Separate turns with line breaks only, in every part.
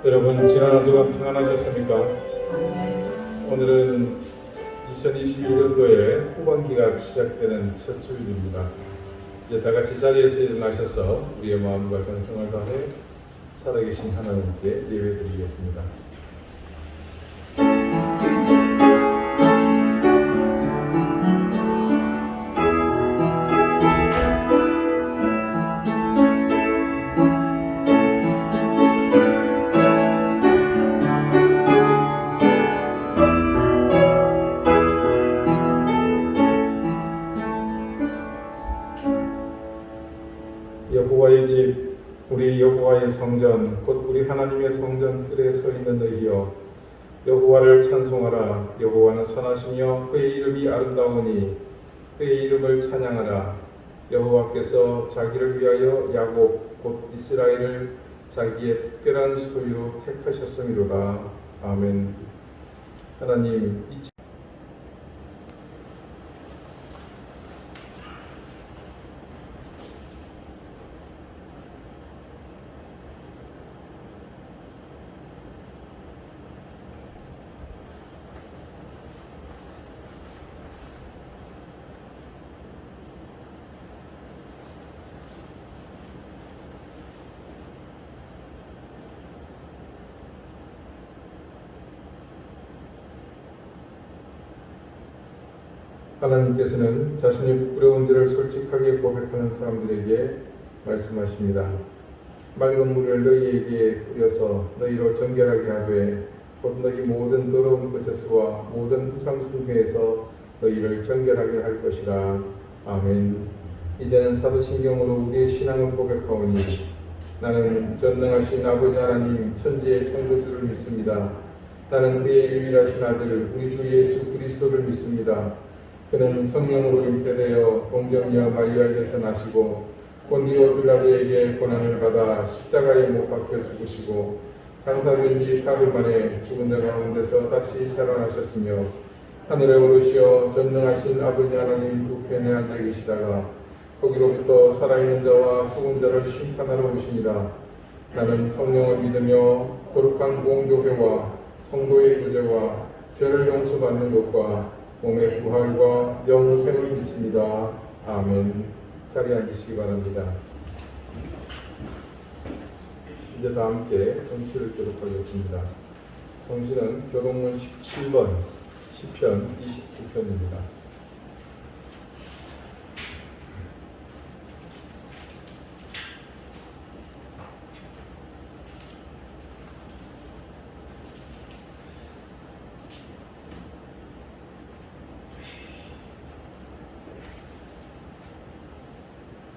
여러분, 지난 한 주간 평안하셨습니까? 오늘은 2021년도의 후반기가 시작되는 첫 주일입니다. 이제 다 같이 자리에서 일어나셔서 우리의 마음과 정성을 다해 살아계신 하나님께 예배드리겠습니다. 여호와의 집, 우리 여호와의 성전, 곧 우리 하나님의 성전 뜰에 서 있는 너희여, 여호와를 찬송하라. 여호와는 선하시며 그의 이름이 아름다우니 그의 이름을 찬양하라. 여호와께서 자기를 위하여 야곱 곧 이스라엘을 자기의 특별한 소유로 택하셨음이로다. 아멘. 하나님, 하나님께서는 자신이 부끄러운 죄를 솔직하게 고백하는 사람들에게 말씀하십니다. 맑은 물을 너희에게 뿌려서 너희로 정결하게 하되 곧 너희 모든 더러운 것에서와 모든 우상 숭배에서 너희를 정결하게 할 것이라. 아멘. 이제는 사도신경으로 우리의 신앙을 고백하오니 나는 전능하신 아버지 하나님 천지의 창조주를 믿습니다. 나는 그의 유일하신 아들 우리 주 예수 그리스도를 믿습니다. 그는 성령으로 잉태되어 동정녀 마리아에게서 나시고 본디오 빌라도에게 고난을 받아 십자가에 못 박혀 죽으시고 장사된 지 사흘 만에 죽은 자 가운데서 다시 살아나셨으며 하늘에 오르시어 전능하신 아버지 하나님 우편에 앉아 계시다가 거기로부터 살아있는 자와 죽은 자를 심판하러 오십니다. 나는 성령을 믿으며 거룩한 공교회와 성도의 구제와 죄를 용서받는 것과 몸의 부활과 영생을 믿습니다. 아멘. 자리에 앉으시기 바랍니다. 이제 다 함께 성시를 기록하겠습니다. 성시는 교동문 17번, 시편 29편입니다.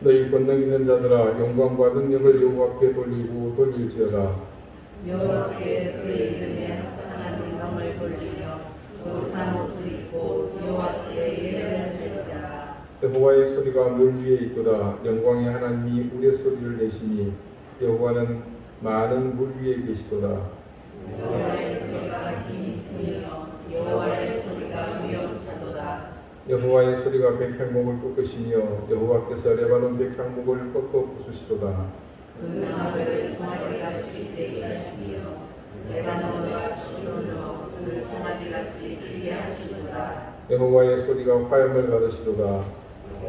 너희 권능 있는 자들아 영광과 능력을 여호와께 돌리고 돌릴지어다.
여호와께 그의 이름에 합당한 영광을 돌리며 거룩한 옷을 입고 여호와께 예배를 드리자.
여호와의 소리가 물 위에 있도다. 영광의 하나님이 우리의 소리를 내시니 여호와는 많은 물 위에 계시도다.
여호와의 소리가 힘이 있으며 여호와의 소리가 위엄차도다.
여호와의 소리가 백향목을 꺾으시며 여호와께서 레바논 백향목을 꺾어 부수시도다.
그 나무를 송아지같이 되게 하시며 레바논과 시론으로 그 송아지같이 크게 하시도다.
여호와의 소리가 화염을 가르시도다.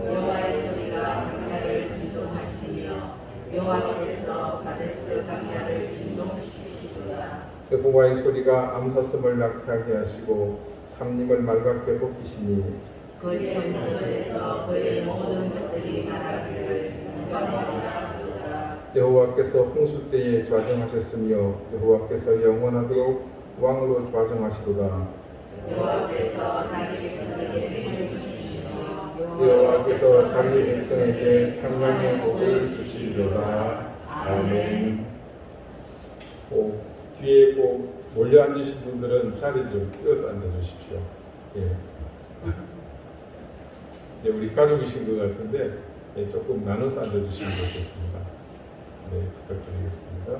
여호와의 소리가 강야를 진동하시며 여호와께서 가데스 강야를 진동시키시도다.
여호와의 소리가 암사슴을 낙하게 하시고 삼림을 맑게 벗기시니
그의 성전에서 그의 모든 것들이 말하기를 영광하리라 하도다.
여호와께서 홍수 때에 좌정하셨으며 여호와께서 영원하도록 왕으로 좌정하시도다.
여호와께서 자기 백성에게 복을 주시며
여호와께서 자기 백성에게 평강의 복을 주시리로다. 아멘. 뒤에 몰려 앉으신 분들은 자리 좀 띄어서 앉아주십시오. 예. 네, 우리 가족이신 것 같은데 조금 나눠서 앉아주시면 좋겠습니다. 네, 부탁드리겠습니다.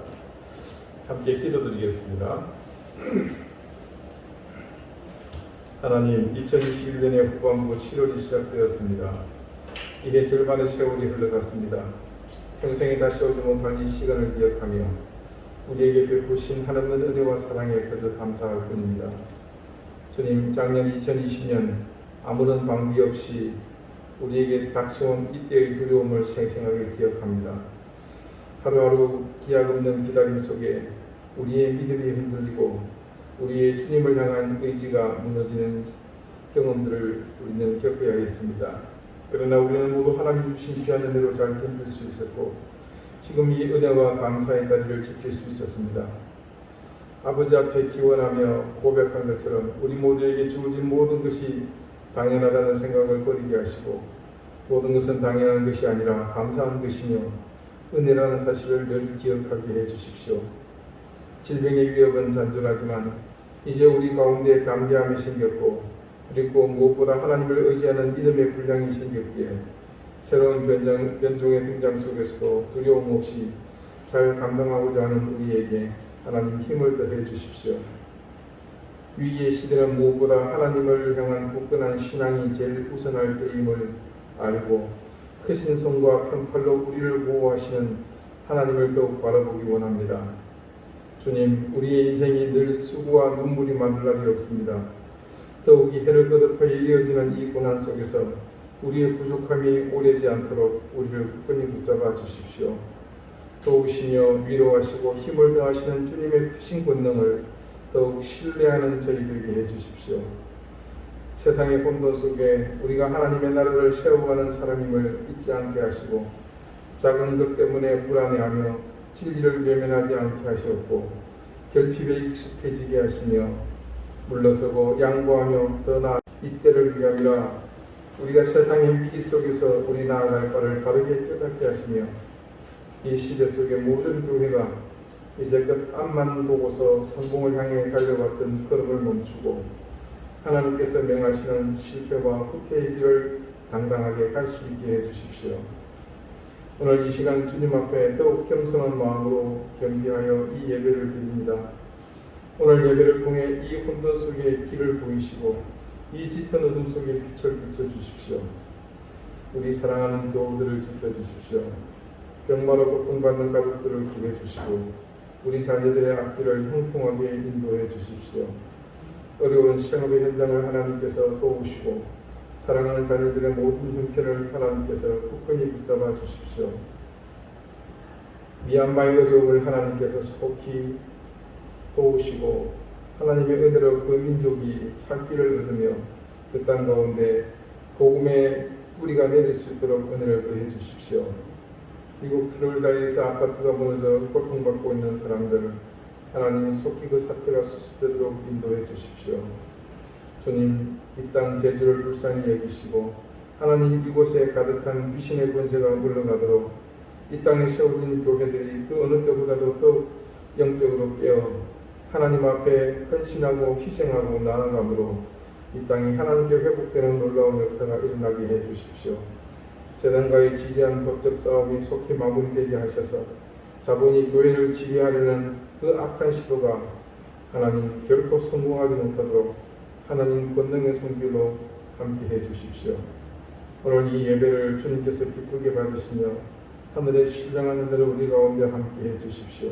함께 기도드리겠습니다. 하나님, 2021년의 후반부 7월이 시작되었습니다. 이게 절반의 세월이 흘러갔습니다. 평생에 다시 오지 못할 이 시간을 기억하며 우리에게 베푸신 하나님의 은혜와 사랑에 그저 감사할 뿐입니다. 주님, 작년 2020년 아무런 방비 없이 우리에게 닥쳐온 이때의 두려움을 생생하게 기억합니다. 하루하루 기약 없는 기다림 속에 우리의 믿음이 흔들리고 우리의 주님을 향한 의지가 무너지는 경험들을 우리는 겪어야 했습니다. 그러나 우리는 모두 하나님 주신 귀한 은혜로 잘 견딜 수 있었고 지금 이 은혜와 감사의 자리를 지킬 수 있었습니다. 아버지 앞에 기원하며 고백한 것처럼 우리 모두에게 주어진 모든 것이 당연하다는 생각을 버리게 하시고 모든 것은 당연한 것이 아니라 감사한 것이며 은혜라는 사실을 늘 기억하게 해주십시오. 질병의 위협은 잔존하지만 이제 우리 가운데 담대함이 생겼고 그리고 무엇보다 하나님을 의지하는 믿음의 분량이 생겼기에 새로운 변종의 등장 속에서도 두려움 없이 잘 감당하고자 하는 우리에게 하나님 힘을 더해 주십시오. 위기의 시대는 무엇보다 하나님을 향한 굳건한 신앙이 제일 우선할 때임을 알고 크신 손과 편팔로 우리를 보호하시는 하나님을 더욱 바라보기 원합니다. 주님, 우리의 인생이 늘 수고와 눈물이 많을 날이 없습니다. 더욱이 해를 거듭하여 이어지는 이 고난 속에서 우리의 부족함이 오래지 않도록 우리를 굳건히 붙잡아 주십시오. 도우시며 위로하시고 힘을 더하시는 주님의 크신 권능을 더욱 신뢰하는 저희 되게 해주십시오. 세상의 혼돈 속에 우리가 하나님의 나라를 세워가는 사람임을 잊지 않게 하시고 작은 것 때문에 불안해하며 진리를 외면하지 않게 하시옵고 결핍에 익숙해지게 하시며 물러서고 양보하며 더 나아 이때를 위함이라 우리가 세상의 위기 속에서 우리 나아갈 바를 바르게 깨닫게 하시며 이 시대 속의 모든 교회가 이제껏 앞만 보고서 성공을 향해 달려왔던 걸음을 멈추고 하나님께서 명하시는 실패와 후퇴의 길을 당당하게 갈 수 있게 해주십시오. 오늘 이 시간 주님 앞에 더욱 겸손한 마음으로 겸비하여 이 예배를 드립니다. 오늘 예배를 통해 이 혼돈 속에 길을 보이시고 이 짙은 어둠 속에 빛을 비춰주십시오. 우리 사랑하는 교우들을 지켜주십시오. 병마로 고통받는 가족들을 구해주시고 우리 자녀들의 앞길을 형통하게 인도해 주십시오. 어려운 시험의 현장을 하나님께서 도우시고 사랑하는 자녀들의 모든 형편을 하나님께서 굳건히 붙잡아 주십시오. 미얀마의 어려움을 하나님께서 속히 도우시고 하나님의 은혜로 그 민족이 살 길을 얻으며 그 땅 가운데 복음의 뿌리가 내릴 수 있도록 은혜를 더해 주십시오. 미국 플로리다에서 아파트가 무너져 고통받고 있는 사람들 하나님 속히 그 사태가 수습되도록 인도해 주십시오. 주님, 이 땅 제주를 불쌍히 여기시고 하나님 이곳에 가득한 귀신의 권세가 물러가도록 이 땅에 세워진 교회들이 그 어느 때보다도 더욱 영적으로 깨어 하나님 앞에 헌신하고 희생하고 나아감으로 이 땅이 하나님께 회복되는 놀라운 역사가 일어나게 해 주십시오. 세상과의 지리한 법적 싸움이 속히 마무리되게 하셔서 자본이 교회를 지배하려는 그 악한 시도가 하나님 결코 성공하지 못하도록 하나님 권능의 손길로 함께 해 주십시오. 오늘 이 예배를 주님께서 기쁘게 받으시며 하늘의 신령한 은혜를 우리 가운데 함께 해 주십시오.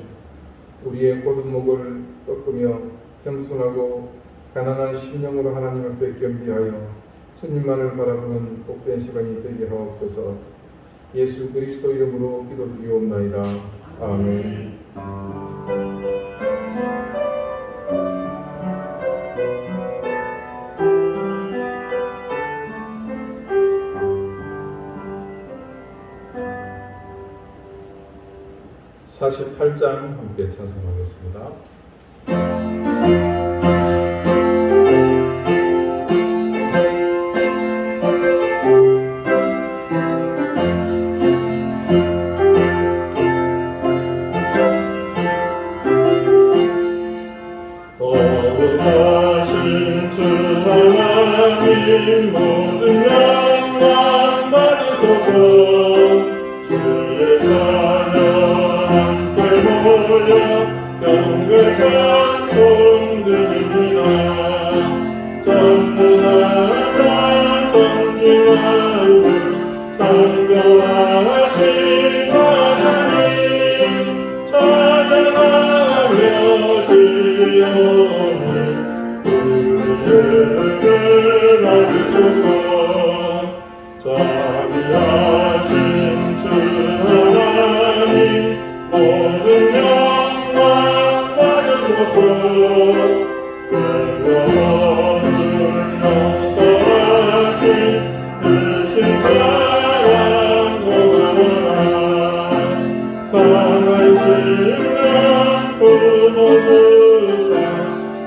우리의 고든 목을 꺾으며 겸손하고 가난한 심령으로 하나님 앞에 겸비하여 주님만을 바라보는 복된 시간이 되게 하옵소서. 예수 그리스도 이름으로 기도드리옵나이다. 아멘. 48장 함께 찬송하겠습니다.
거룩하신 주 하나님 모든 영광 받으소서. 주의 자녀 함께 모여 영광 찬송 드립니다. 전능하사 성령하고 창조하신 하나님 찬양하옵소서. 우리에게 와주소서. 자비하신 주 하나님 모든 영광 받으소서. 죄와를 용서하신 크신 사랑 고마워라. 상한 심령 품어주사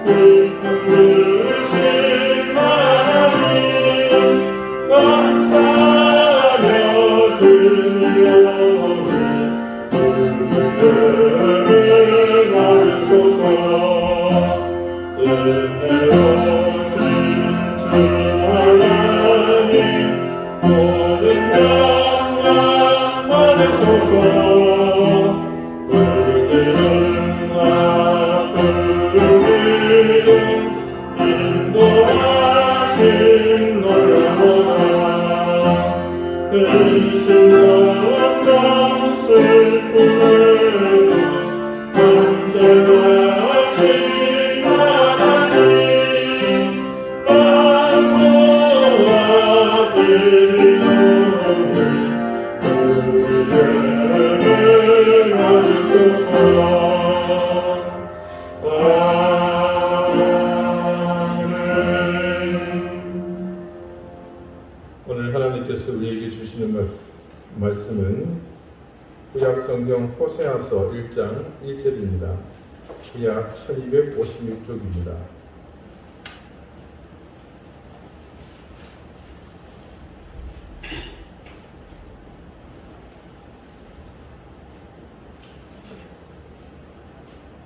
깊은 크신 하나님 감사하며 드리오니 우리에게 와주소서. 은혜로우신 주 하나님 모든 영광 받으소서. 불기름과 푸른 인도하심 놀라워라. 근심 걱정 슬픔에도 함께하신 하나님 만고와 드리오니 우리에게 와주소서.
오늘 하나님께서 우리에게 주시는 말씀은 구약 성경 호세아서 1장 1절입니다. 구약 1256쪽입니다.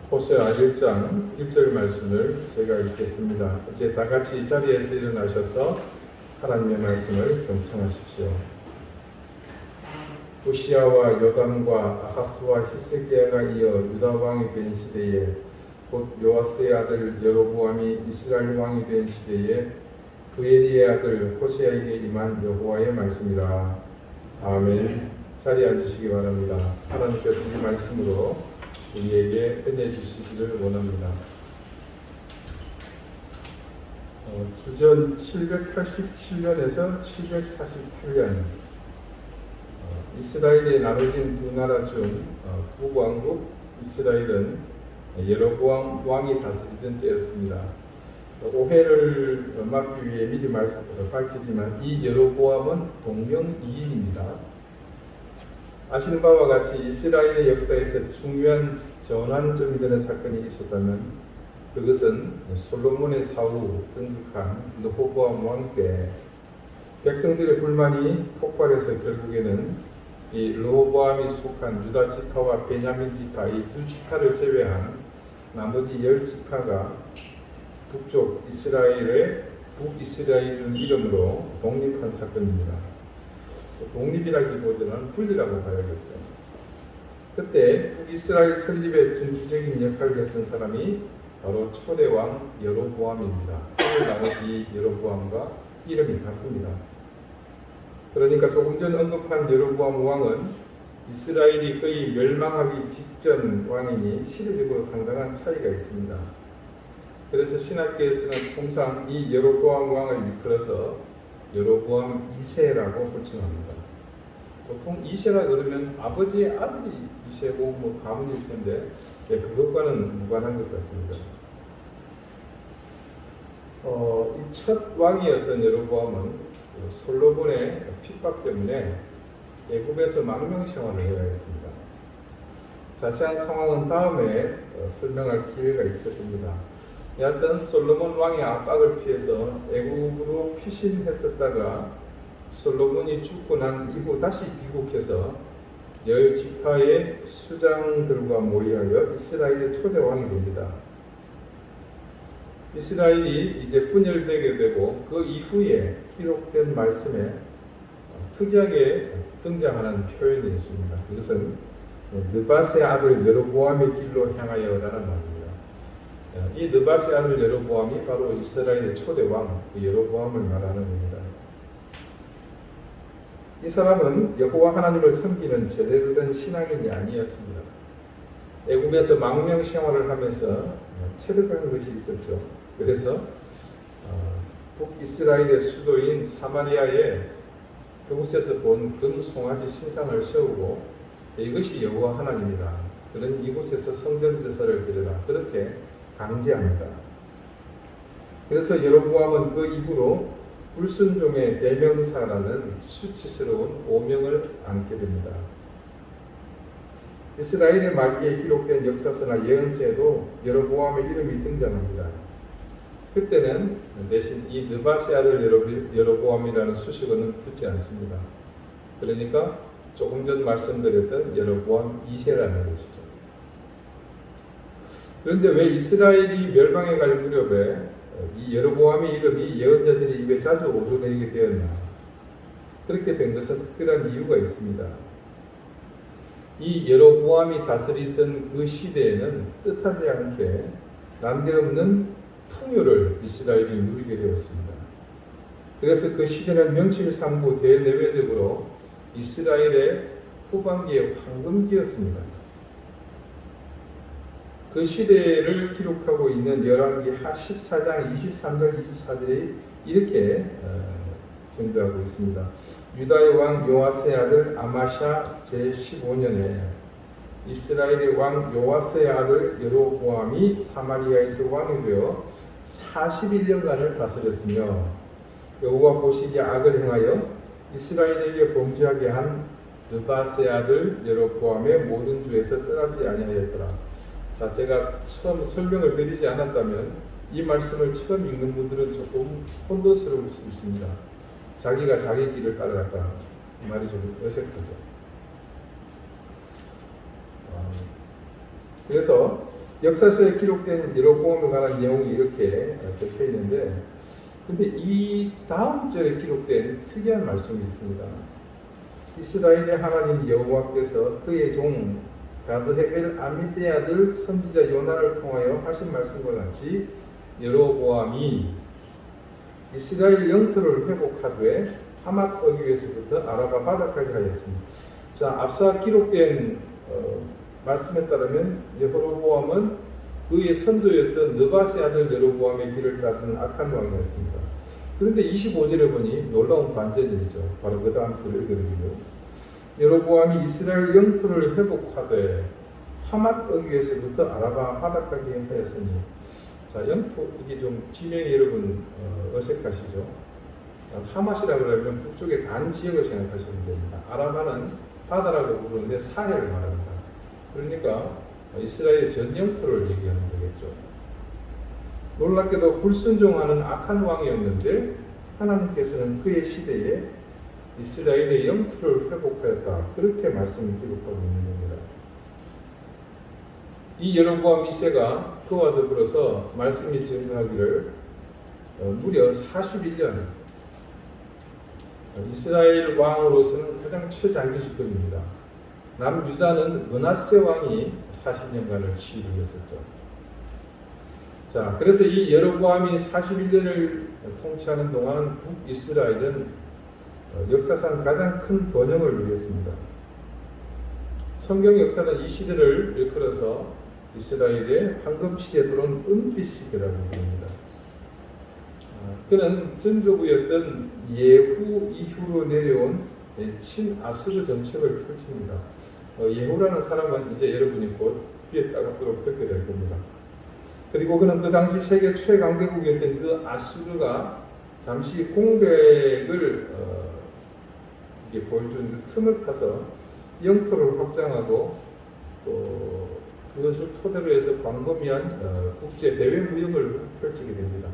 호세아 1장 1절 말씀을 제가 읽겠습니다. 이제 다 같이 이 자리에서 일어나셔서 하나님의 말씀을 경청하십시오. 우시야와 요담과 아하스와 히스기야가 이어 유다 왕이 된 시대에 곧 요아스의 아들 여로보암이 이스라엘 왕이 된 시대에 부엘리의 아들 호세아에게 임한 여호와의 말씀이라. 아멘. 자리에 앉으시기 바랍니다. 하나님께서 이 말씀으로 우리에게 은혜 주시기를 원합니다. 주전 787년에서 748년 이스라엘이 나눠진 두 나라 중 북왕국 이스라엘은 여로보암 왕이 다스리던 때였습니다. 오해를 막기 위해 미리 밝히지만 이 여로보암은 동명이인입니다. 아시는 바와 같이 이스라엘의 역사에서 중요한 전환점이 되는 사건이 있었다면 그것은 솔로몬의 사후 등극한 르호보암 왕 때 백성들의 불만이 폭발해서 결국에는 이 르호보암이 속한 유다 지파와 베냐민 지파 이 두 지파를 제외한 나머지 10지파가 북쪽 이스라엘의 북이스라엘 이름으로 독립한 사건입니다. 독립이라기보다는 분리라고 봐야겠죠. 그때 북이스라엘 설립의 중추적인 역할을 했던 사람이 바로 초대왕 여로보암입니다. 나머지 여로보암과 이름이 같습니다. 그러니까 조금 전 언급한 여로보암 왕은 이스라엘이 거의 멸망하기 직전 왕이니 시대적으로 상당한 차이가 있습니다. 그래서 신학계에서는 통상 이 여로보암 왕을 이끌어서 여로보암 2세라고 호칭합니다. 보통 2세라 그러면 아버지의 아들이 2세고 뭐 가문일 텐데 그것과는 무관한 것 같습니다. 이 첫 왕이었던 여로보암은 솔로몬의 핍박 때문에 애굽에서 망명 생활을 해야 했습니다. 자세한 상황은 다음에 설명할 기회가 있을 겁니다. 여하튼 솔로몬 왕의 압박을 피해서 애굽으로 피신했었다가 솔로몬이 죽고 난 이후 다시 귀국해서 10지파의 수장들과 모의하여 이스라엘의 초대 왕이 됩니다. 이스라엘이 이제 분열되게 되고 그 이후에 기록된 말씀에 특이하게 등장하는 표현이 있습니다. 그것은 느밧의 아들 여로보암의 길로 향하여라는 말입니다. 이 느밧의 아들 여로보암이 바로 이스라엘의 초대왕 여로보암을 말하는 겁니다. 이 사람은 여호와 하나님을 섬기는 제대로 된 신앙인이 아니었습니다. 애굽에서 망명 생활을 하면서 체득한 것이 있었죠. 그래서 북이스라엘의 수도인 사마리아에 그곳에서 본 금송아지 신상을 세우고 이것이 여호와 하나님이다. 그런 이곳에서 성전 제사를 드려라. 그렇게 강제합니다. 그래서 여로보암은 그 이후로 불순종의 대명사라는 수치스러운 오명을 안게 됩니다. 이스라엘의 말기에 기록된 역사서나 예언서에도 여로보암의 이름이 등장합니다. 그때는 대신 이 느바세 아들 여로보암이라는 수식어는 붙지 않습니다. 그러니까 조금 전 말씀드렸던 여로보암 2세라는 것이죠. 그런데 왜 이스라엘이 멸망에 갈 무렵에 이 여로보암의 이름이 예언자들의 입에 자주 오르내리게 되었나? 그렇게 된 것은 특별한 이유가 있습니다. 이 여로보암이 다스리던 그 시대에는 뜻하지 않게 난데없는 풍요를 이스라엘이 누리게 되었습니다. 그래서 그 시대는 명실상부 대내외적으로 이스라엘의 후반기의 황금기였습니다. 그 시대를 기록하고 있는 열왕기 하 14장 23절 24절이 이렇게 증거하고 있습니다. 유다의 왕 요아스의 아들 아마샤 제15년에 이스라엘의 왕 요아스의 아들 여로보암이 사마리아에서 왕이 되어 41년간을 다스렸으며 여호와 보시기에 악을 행하여 이스라엘에게 범죄하게 한 느바세 아들 여로보암의 모든 주에서 떠나지 아니하였더라. 자, 제가 처음 설명을 드리지 않았다면 이 말씀을 처음 읽는 분들은 조금 혼돈스러울 수 있습니다. 자기가 자기 길을 따라갔다. 이 말이 좀 어색하죠. 그래서 역사서에 기록된 여로보암에 관한 내용이 이렇게 적혀 있는데, 근데 이 다음 절에 기록된 특이한 말씀이 있습니다. 이스라엘의 하나님 여호와께서 그의 종 가드헤벨 아미떼 아들 선지자 요나를 통하여 하신 말씀과 같이 여로보암이 이스라엘 영토를 회복하되 하맛 어귀에서부터 아라바 바다까지 하였습니다. 자, 앞서 기록된 말씀에 따르면 여로보암은 그의 선조였던 느바세 아들 여로보암의 길을 따르는 악한 왕이었습니다. 그런데 25절에 보니 놀라운 반전이죠. 바로 그 다음 절을 읽어드리고 여로보암이 이스라엘 영토를 회복하되 하맛 어귀에서부터 아라바 바다까지 하였으니, 자, 영토, 이게 좀 지명이 여러분 어색하시죠? 하맛이라고 하면 북쪽의 단 지역을 생각하시면 됩니다. 아라바는 바다라고 부르는데 사해를 말합니다. 그러니까 이스라엘의 전 영토를 얘기하는 거겠죠. 놀랍게도 불순종하는 악한 왕이었는데 하나님께서는 그의 시대에 이스라엘의 영토를 회복하였다. 그렇게 말씀을 기록하고 있는 겁니다. 이 여로보암 2세가 그와 더불어서 말씀이 증거하기를 무려 41년 이스라엘 왕으로서는 가장 최장기 집권입니다. 남유다는 므낫세 왕이 40년간을 시위했었죠. 자, 그래서 이 여로보암이 41년을 통치하는 동안 북이스라엘은 역사상 가장 큰 번영을 누렸습니다. 성경 역사는 이 시대를 일컬어서 이스라엘의 황금시대에 들어온 은빛 시대라고 부릅니다. 그는 전조부였던 예후 이후로 내려온 친아수르 정책을 펼칩니다. 예후라는 사람은 이제 여러분이 곧 귀에 따갑도록 듣게 될 겁니다. 그리고 그는 그 당시 세계 최강대국이었던 그 아수르가 잠시 공백을 보여주는 그 틈을 타서 영토를 확장하고 또 그것을 토대로 해서 광범위한 국제 대외 무역을 펼치게 됩니다.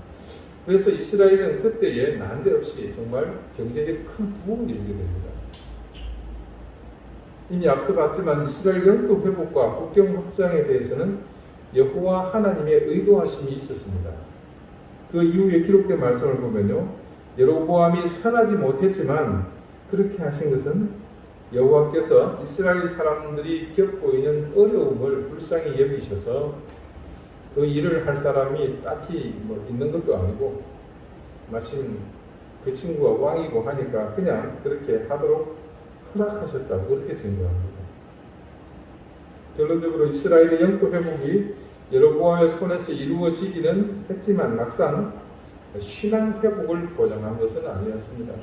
그래서 이스라엘은 그때에 난데없이 정말 경제적 큰 부흥을 이루게 됩니다. 이미 앞서 봤지만 이스라엘 영토 회복과 국경 확장에 대해서는 여호와 하나님의 의도하심이 있었습니다. 그 이후에 기록된 말씀을 보면요, 여로보암이 선하지 못했지만 그렇게 하신 것은 여호와께서 이스라엘 사람들이 겪고 있는 어려움을 불쌍히 여기셔서 그 일을 할 사람이 딱히 있는 것도 아니고 마침 그 친구가 왕이고 하니까 그냥 그렇게 하도록 허락하셨다고 그렇게 증거합니다. 결론적으로 이스라엘의 영토 회복이 여로보암의 손에서 이루어지기는 했지만 막상 신앙 회복을 보장한 것은 아니었습니다.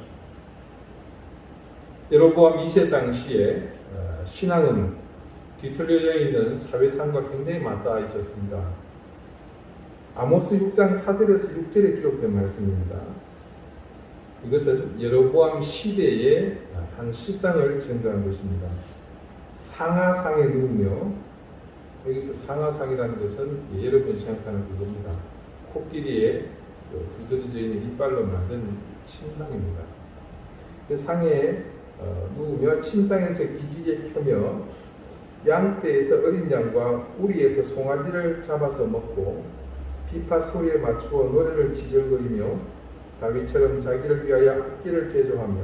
여로보암 2세 당시에 신앙은 뒤틀려져 있는 사회상과 굉장히 맞닿아 있었습니다. 아모스 6장 4절에서 6절에 기록된 말씀입니다. 이것은 여로보암 시대의 한 실상을 증거한 것입니다. 상하상에 누우며, 여기서 상하상이라는 것은 여러분이 생각하는 그겁니다. 코끼리에 두드러져 있는 이빨로 만든 침상입니다. 그 상에 누우며 침상에서 기지개 켜며 양떼에서 어린 양과 우리에서 송아지를 잡아서 먹고 비파 소리에 맞추어 노래를 지절거리며 다윗처럼 자기를 위하여 악기를 제조하며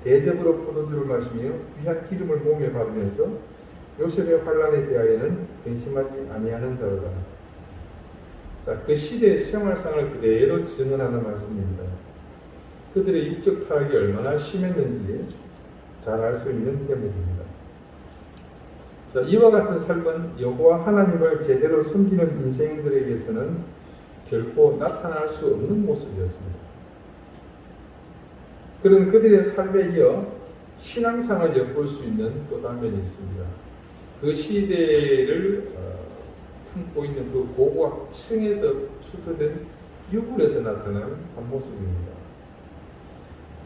대접으로 포도주를 마시며 귀한 기름을 몸에 바르면서 요셉의 환란에 대하여는 근심하지 아니하는 자로다. 자, 그 시대의 생활상을 그대로 증언하는 말씀입니다. 그들의 육적 타락이 얼마나 심했는지 잘 알 수 있는 대목입니다. 자, 이와 같은 삶은 여호와 하나님을 제대로 섬기는 인생들에게서는 결코 나타날 수 없는 모습이었습니다. 그런 그들의 삶에 이어 신앙상을 엿볼 수 있는 또 단면이 있습니다. 그 시대를 품고 있는 그 고고학층에서 출토된 유물에서 나타난 한 모습입니다.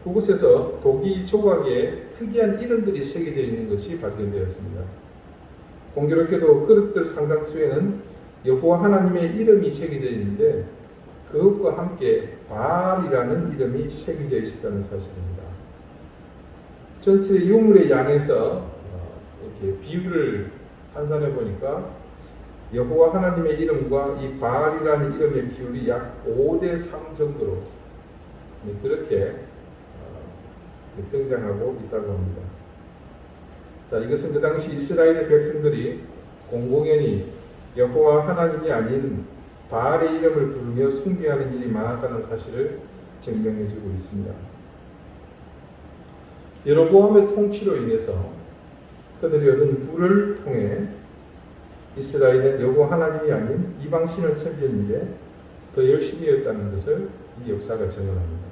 그곳에서 도기 조각에 특이한 이름들이 새겨져 있는 것이 발견되었습니다. 공교롭게도 그릇들 상당수에는 여호와 하나님의 이름이 새겨져 있는데 그것과 함께 바알이라는 이름이 새겨져 있었다는 사실입니다. 전체 유물의 양에서 이렇게 비율을 환산해 보니까 여호와 하나님의 이름과 이 바알이라는 이름의 비율이 약 5대3 정도로 그렇게 등장하고 있다고 합니다. 자, 이것은 그 당시 이스라엘의 백성들이 공공연히 여호와 하나님이 아닌 바알의 이름을 부르며 숭배하는 일이 많았다는 사실을 증명해주고 있습니다. 여로보암의 통치로 인해서 그들이 얻은 부를 통해 이스라엘은 여호와 하나님이 아닌 이방신을 섬기는데 더 열심히 했다는 것을 이 역사가 증언합니다.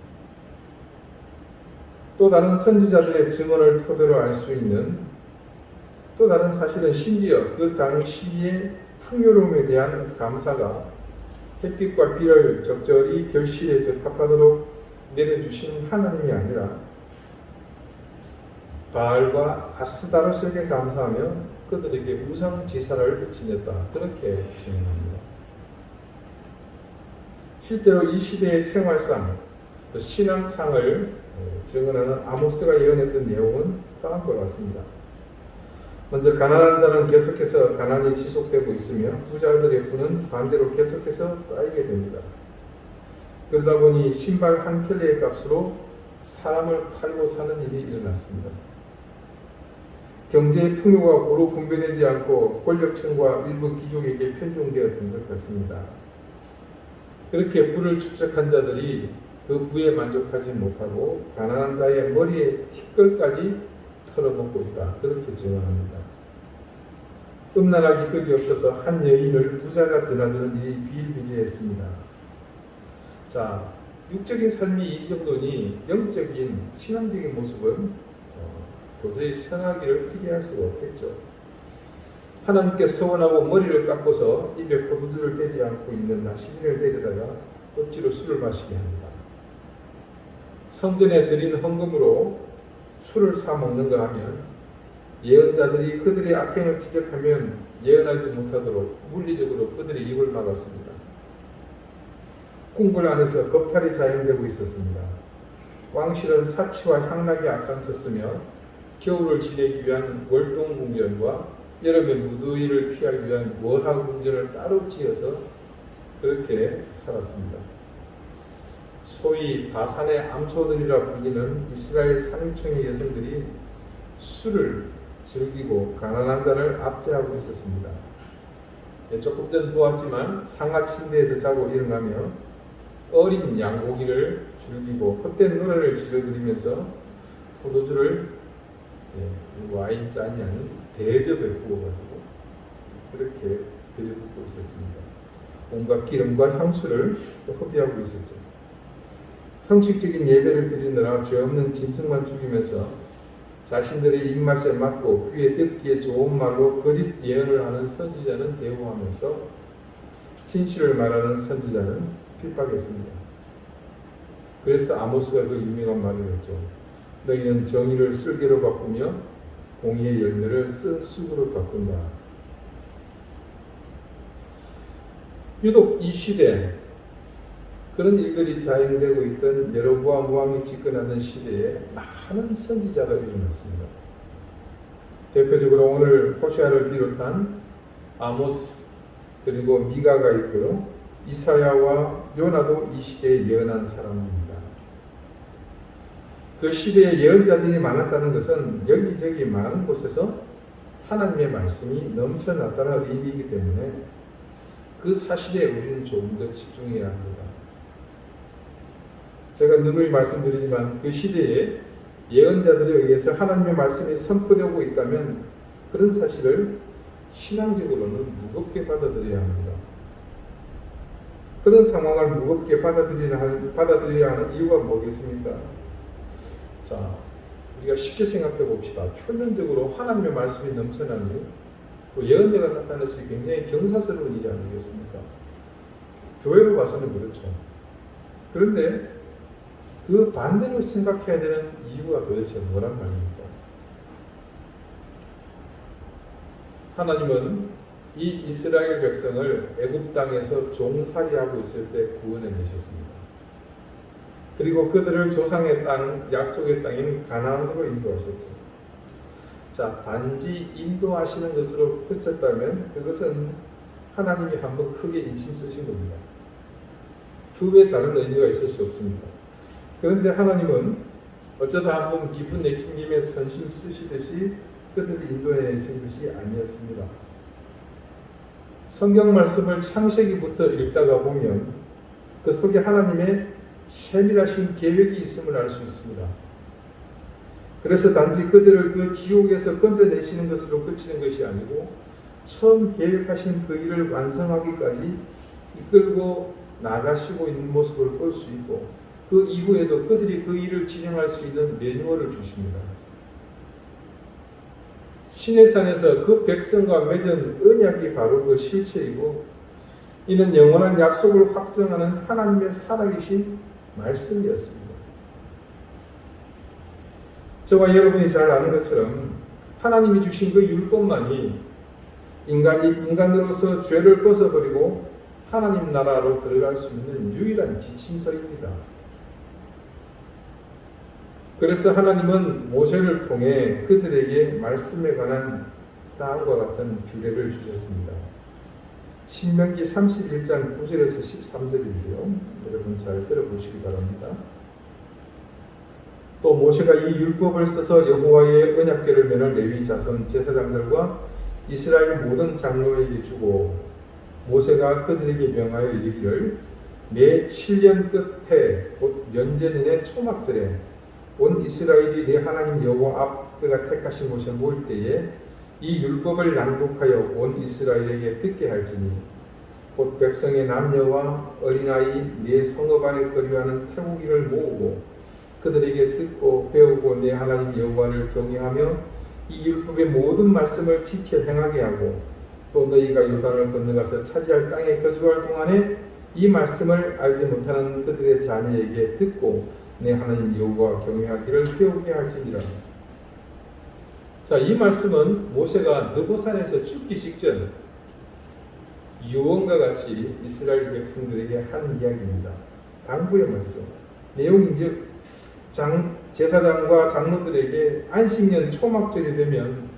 또 다른 선지자들의 증언을 토대로 알 수 있는 또 다른 사실은 심지어 그 당시의 풍요로움에 대한 감사가 햇빛과 비를 적절히 결실에 적합하도록 내려주신 하나님이 아니라 바알과 아스다롯에게 감사하며 그들에게 우상 제사를 지냈다. 그렇게 증언합니다. 실제로 이 시대의 생활상, 신앙상을 증언하는 아모스가 예언했던 내용은 다음과 같습니다. 먼저 가난한 자는 계속해서 가난이 지속되고 있으며 부자들의 부는 반대로 계속해서 쌓이게 됩니다. 그러다 보니 신발 한 켤레의 값으로 사람을 팔고 사는 일이 일어났습니다. 경제의 풍요가 고루 분배되지 않고 권력층과 일부 귀족에게 편중되었던 것 같습니다. 그렇게 부를 축적한 자들이 그 부에 만족하지 못하고 가난한 자의 머리에 티끌까지 털어먹고 있다. 그렇게 증언합니다. 음란하기 그지없어서 한 여인을 부자가 드나드는 일이 비일비재했습니다. 자, 육적인 삶이 이 정도니 영적인 신앙적인 모습은 도저히 성하기를 피할 수가 없겠죠. 하나님께 서원하고 머리를 깎고서 입에 포도주를 대지 않고 있는 나시린을 데려다가 억지로 술을 마시게 합니다. 성전에 드린 헌금으로 술을 사 먹는가 하면 예언자들이 그들의 악행을 지적하면 예언하지 못하도록 물리적으로 그들의 입을 막았습니다. 궁궐 안에서 겁탈이 자행되고 있었습니다. 왕실은 사치와 향락에 앞장섰으며 겨울을 지내기 위한 월동궁전과 여름의 무더위를 피하기 위한 월하궁전을 따로 지어서 그렇게 살았습니다. 소위 바산의 암소들이라 불리는 이스라엘 상층의 여성들이 술을 즐기고 가난한 자를 압제하고 있었습니다. 조금 전 보았지만 상하 침대에서 자고 일어나며 어린 양고기를 즐기고 헛된 노래를 지저들이면서 포도주를 와인 잔이 아닌 대접에 부어가지고 그렇게 들이붓고 있었습니다. 온갖 기름과 향수를 흡입하고 있었죠. 형식적인 예배를 드리느라 죄 없는 짐승만 죽이면서 자신들의 입맛에 맞고 귀에 듣기에 좋은 말로 거짓 예언을 하는 선지자는 대우하면서 진실을 말하는 선지자는 핍박했습니다. 그래서 아모스가 그 유명한 말을 했죠. 너희는 정의를 쓸개로 바꾸며 공의의 열매를 쓴 쑥으로 바꾼다. 유독 이 시대 그런 일들이 자행되고 있던 여로보암 왕이 집권하던 시대에 많은 선지자가 일어났습니다. 대표적으로 오늘 호시아를 비롯한 아모스 그리고 미가가 있고요. 이사야와 요나도 이 시대에 예언한 사람입니다. 그 시대에 예언자들이 많았다는 것은 여기저기 많은 곳에서 하나님의 말씀이 넘쳐났다는 의미이기 때문에 그 사실에 우리는 조금 더 집중해야 합니다. 제가 누누이 말씀드리지만 그 시대에 예언자들에 의해서 하나님의 말씀이 선포되고 있다면 그런 사실을 신앙적으로는 무겁게 받아들여야 합니다. 그런 상황을 무겁게 받아들여야 하는 이유가 뭐겠습니까? 자, 우리가 쉽게 생각해 봅시다. 표면적으로 하나님의 말씀이 넘쳐나니 또 예언자가 나타났을 때 굉장히 경사스러운 일이 아니겠습니까? 교회로 봐서는 그렇죠. 그런데 그 반대로 생각해야 되는 이유가 도대체 뭐란 말입니까? 하나님은 이 이스라엘 백성을 애굽 땅에서 종살이하고 있을 때 구원해 내셨습니다. 그리고 그들을 조상의 땅, 약속의 땅인 가나안으로 인도하셨죠. 자, 단지 인도하시는 것으로 그쳤다면 그것은 하나님이 한번 크게 인심 쓰신 겁니다. 그 외에 다른 의미가 있을 수 없습니다. 그런데 하나님은 어쩌다 한번 기분 내킨 김에 선심 쓰시듯이 그들을 인도해 내신 것이 아니었습니다. 성경 말씀을 창세기부터 읽다가 보면 그 속에 하나님의 세밀하신 계획이 있음을 알 수 있습니다. 그래서 단지 그들을 그 지옥에서 건져내시는 것으로 그치는 것이 아니고 처음 계획하신 그 일을 완성하기까지 이끌고 나가시고 있는 모습을 볼 수 있고 그 이후에도 그들이 그 일을 진행할 수 있는 매뉴얼을 주십니다. 시내산에서 그 백성과 맺은 언약이 바로 그 실체이고 이는 영원한 약속을 확정하는 하나님의 살아계신 말씀이었습니다. 저와 여러분이 잘 아는 것처럼 하나님이 주신 그 율법만이 인간이 인간으로서 죄를 벗어버리고 하나님 나라로 들어갈 수 있는 유일한 지침서입니다. 그래서 하나님은 모세를 통해 그들에게 말씀에 관한 다음과 같은 규례를 주셨습니다. 신명기 31장 9절에서 13절인데요. 여러분 잘 들어보시기 바랍니다. 또 모세가 이 율법을 써서 여호와의 언약궤를 메는 레위 자손 제사장들과 이스라엘 모든 장로에게 주고 모세가 그들에게 명하여 이르기를 매 7년 끝에 곧 연제년의 초막절에 온 이스라엘이 내 하나님 여호와 앞 그가 택하신 곳에 모일 때에 이 율법을 낭독하여 온 이스라엘에게 듣게 할지니 곧 백성의 남녀와 어린아이 내 성읍 안에 거류하는 태우기를 모으고 그들에게 듣고 배우고 내 하나님 여호와를 경외하며 이 율법의 모든 말씀을 지켜 행하게 하고 또 너희가 요단을 건너가서 차지할 땅에 거주할 동안에 이 말씀을 알지 못하는 그들의 자녀에게 듣고 내 하나님 여호와 경외하기를 배우게 할지니라. 자, 이 말씀은 모세가 느보산에서 죽기 직전 유언과 같이 이스라엘 백성들에게 한 이야기입니다. 당부의 말이죠. 내용인즉 제사장과 장로들에게 안식년 초막절이 되면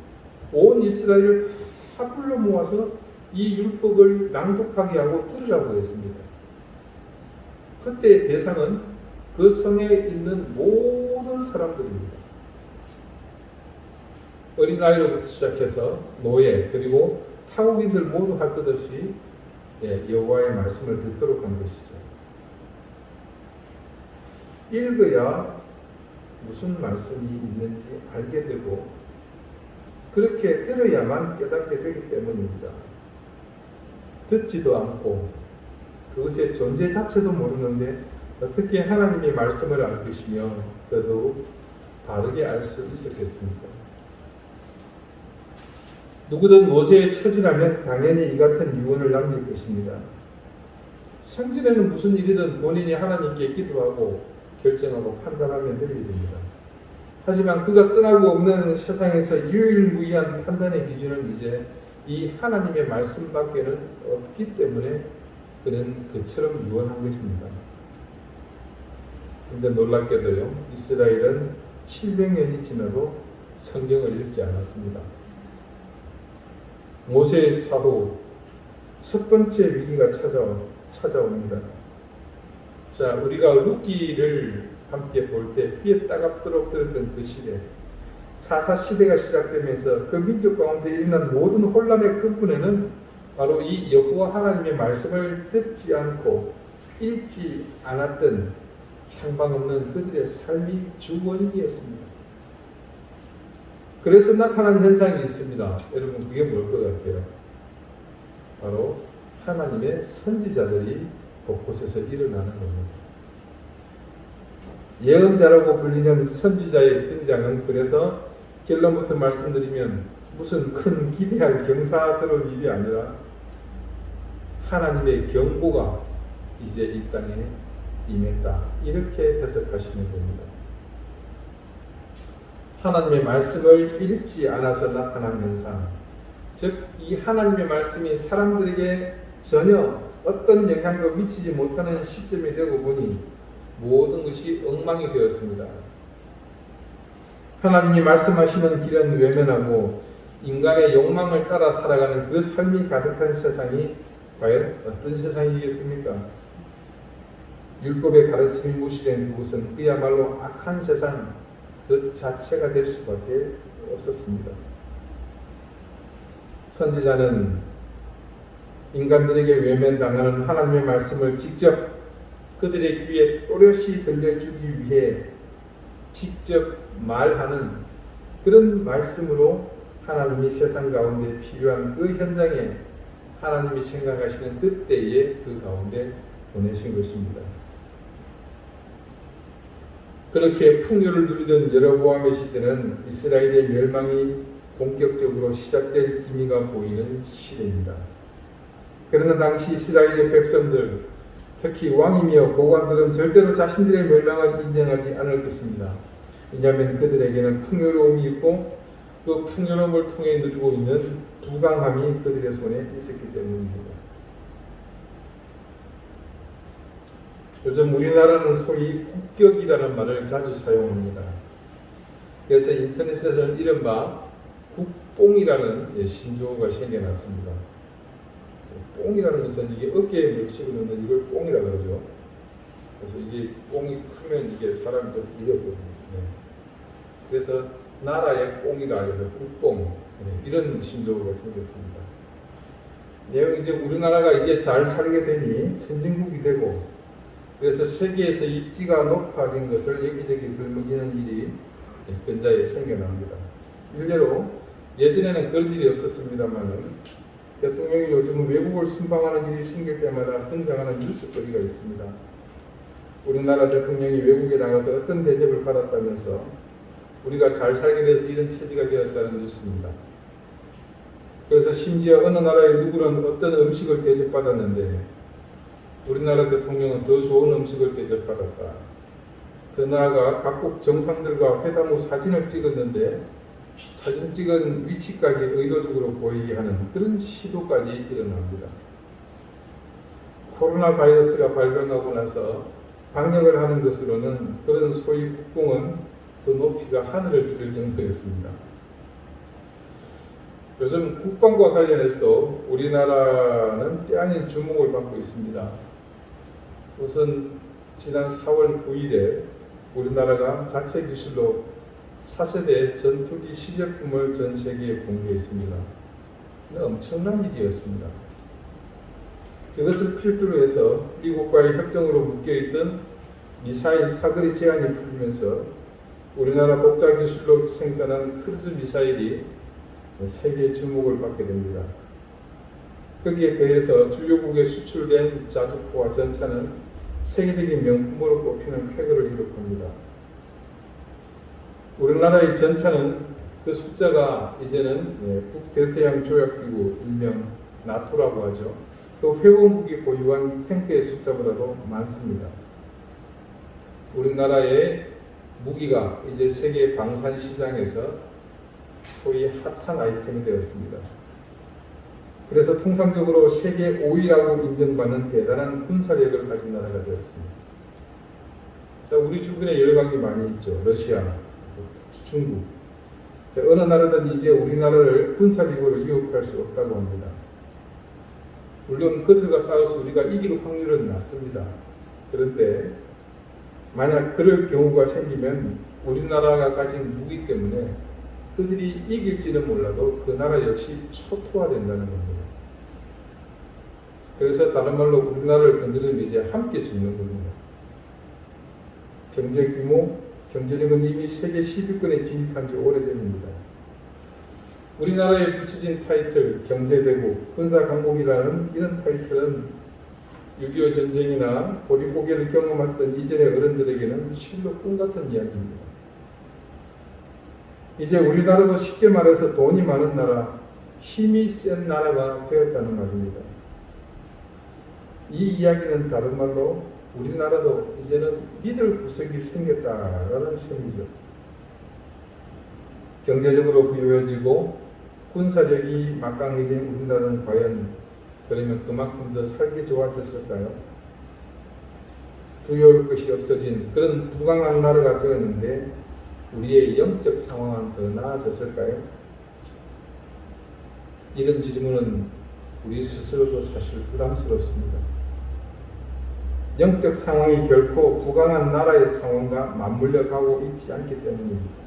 온 이스라엘을 다 불러 모아서 이 율법을 낭독하게 하고 들으라고 했습니다. 그때 대상은 그 성에 있는 모든 사람들입니다. 어린아이로부터 시작해서 노예 그리고 타국인들 모두 할 것 없이 여호와의 말씀을 듣도록 한 것이죠. 읽어야 무슨 말씀이 있는지 알게 되고 그렇게 들어야만 깨닫게 되기 때문입니다. 듣지도 않고 그것의 존재 자체도 모르는데 어떻게 하나님의 말씀을 알 것이며 더더욱 바르게 알 수 있었겠습니까? 누구든 모세의 처지라면 당연히 이 같은 유언을 남길 것입니다. 성전에는 무슨 일이든 본인이 하나님께 기도하고 결정하고 판단하면 될 일입니다. 하지만 그가 떠나고 없는 세상에서 유일무이한 판단의 기준은 이제 이 하나님의 말씀밖에는 없기 때문에 그는 그처럼 유언한 것입니다. 그런데 놀랍게도요, 이스라엘은 700년이 지나도 성경을 읽지 않았습니다. 모세의 사후 첫 번째 위기가 찾아옵니다. 자, 우리가 룻기를 함께 볼 때 피에 따갑도록 들었던 그 시대, 사사 시대가 시작되면서 그 민족 가운데 일어난 모든 혼란의 근본에는 바로 이 여호와 하나님의 말씀을 듣지 않고 읽지 않았던 향방 없는 그들의 삶이 주원인이었습니다. 그래서 나타난 현상이 있습니다. 여러분, 그게 뭘 것 같아요? 바로 하나님의 선지자들이 곳곳에서 일어나는 겁니다. 예언자라고 불리는 선지자의 등장은 그래서 결론부터 말씀드리면 무슨 큰 기대할 경사스러운 일이 아니라 하나님의 경고가 이제 이 땅에 임했다, 이렇게 해석하시면 됩니다. 하나님의 말씀을 읽지 않아서 나타난 현상, 즉 이 하나님의 말씀이 사람들에게 전혀 어떤 영향도 미치지 못하는 시점이 되고 보니 모든 것이 엉망이 되었습니다. 하나님이 말씀하시는 길은 외면하고 인간의 욕망을 따라 살아가는 그 삶이 가득한 세상이 과연 어떤 세상이겠습니까? 율법의 가르침이 무시된 그곳은 그야말로 악한 세상 그 자체가 될 수밖에 없었습니다. 선지자는 인간들에게 외면당하는 하나님의 말씀을 직접 그들의 귀에 또렷이 들려주기 위해 직접 말하는 그런 말씀으로 하나님이 세상 가운데 필요한 그 현장에 하나님이 생각하시는 그때에 그 가운데 보내신 것입니다. 그렇게 풍요를 누리던 여로보암의 시대는 이스라엘의 멸망이 본격적으로 시작될 기미가 보이는 시대입니다. 그러나 당시 이스라엘의 백성들, 특히 왕이며 고관들은 절대로 자신들의 멸망을 인정하지 않을 것입니다. 왜냐하면 그들에게는 풍요로움이 있고 그 풍요로움을 통해 누리고 있는 부강함이 그들의 손에 있었기 때문입니다. 요즘 우리나라는 소위 국격이라는 말을 자주 사용합니다. 그래서 인터넷에서는 이른바 국뽕이라는 신조어가 생겨났습니다. 뽕이라는 것은 이게 어깨에 걸치고 있는 이걸 뽕이라 그러죠. 그래서 이게 뽕이 크면 이게 사람이 좀 이겼거든요. 네. 그래서 나라의 뽕이라 해서 국뽕, 이런 신조어가 생겼습니다. 내용 이제 우리나라가 이제 잘 살게 되니 선진국이 되고 그래서 세계에서 입지가 높아진 것을 여기저기 들먹이는 일이 근자에 생겨납니다. 일례로 예전에는 그런 일이 없었습니다만은 대통령이 요즘은 외국을 순방하는 일이 생길 때마다 등장하는 뉴스거리가 있습니다. 우리나라 대통령이 외국에 나가서 어떤 대접을 받았다면서 우리가 잘 살게 돼서 이런 처지가 되었다는 뉴스입니다. 그래서 심지어 어느 나라의 누구는 어떤 음식을 대접받았는데 우리나라 대통령은 더 좋은 음식을 대접받았다. 그 나라가 각국 정상들과 회담 후 사진을 찍었는데 사진 찍은 위치까지 의도적으로 보이게 하는 그런 시도까지 일어납니다. 코로나 바이러스가 발병하고 나서 방역을 하는 것으로는 그런 소위 국뽕은 그 높이가 하늘을 찌를 정도였습니다. 요즘 국방과 관련해서도 우리나라는 때 아닌 주목을 받고 있습니다. 우선 지난 4월 9일에 우리나라가 자체 기술로 차세대 전투기 시제품을 전 세계에 공개했습니다. 엄청난 일이었습니다. 그것을 필두로 해서 미국과의 협정으로 묶여있던 미사일 사거리 제한이 풀리면서 우리나라 독자 기술로 생산한 크루즈 미사일이 세계의 주목을 받게 됩니다. 거기에 대해서 주요국에 수출된 자주포와 전차는 세계적인 명품으로 꼽히는 쾌거를 이룩합니다. 우리나라의 전차는 그 숫자가 이제는 북대서양 조약기구 일명 나토라고 하죠. 그 회원국이 보유한 탱크의 숫자보다도 많습니다. 우리나라의 무기가 이제 세계 방산 시장에서 소위 핫한 아이템이 되었습니다. 그래서 통상적으로 세계 5위라고 인정받는 대단한 군사력을 가진 나라가 되었습니다. 자, 우리 주변에 여러 가지 많이 있죠. 러시아, 중국. 자, 어느 나라든 이제 우리나라를 군사력으로 유혹할 수 없다고 합니다. 물론 그들과 싸워서 우리가 이길 확률은 낮습니다. 그런데 만약 그럴 경우가 생기면 우리나라가 가진 무기 때문에 그들이 이길지는 몰라도 그 나라 역시 초토화된다는 겁니다. 그래서 다른 말로 우리나라를 건드리면 이제 함께 죽는 겁니다. 경제 규모, 경제력은 이미 세계 10위권에 진입한 지 오래전입니다. 우리나라에 붙여진 타이틀, 경제대국, 군사강국이라는 이런 타이틀은 6.25 전쟁이나 보릿고개를 경험했던 이전의 어른들에게는 실로 꿈같은 이야기입니다. 이제 우리나라도 쉽게 말해서 돈이 많은 나라, 힘이 센 나라가 되었다는 말입니다. 이 이야기는 다른 말로 우리나라도 이제는 믿을 구석이 생겼다라는 셈이죠. 경제적으로 부유해지고 군사력이 막강해진 우리나라는 과연 그러면 그만큼 더 살기 좋아졌을까요? 두려울 것이 없어진 그런 부강한 나라가 되었는데 우리의 영적 상황은 더 나아졌을까요? 이런 질문은 우리 스스로도 사실 부담스럽습니다. 영적 상황이 결코 부강한 나라의 상황과 맞물려 가고 있지 않기 때문입니다.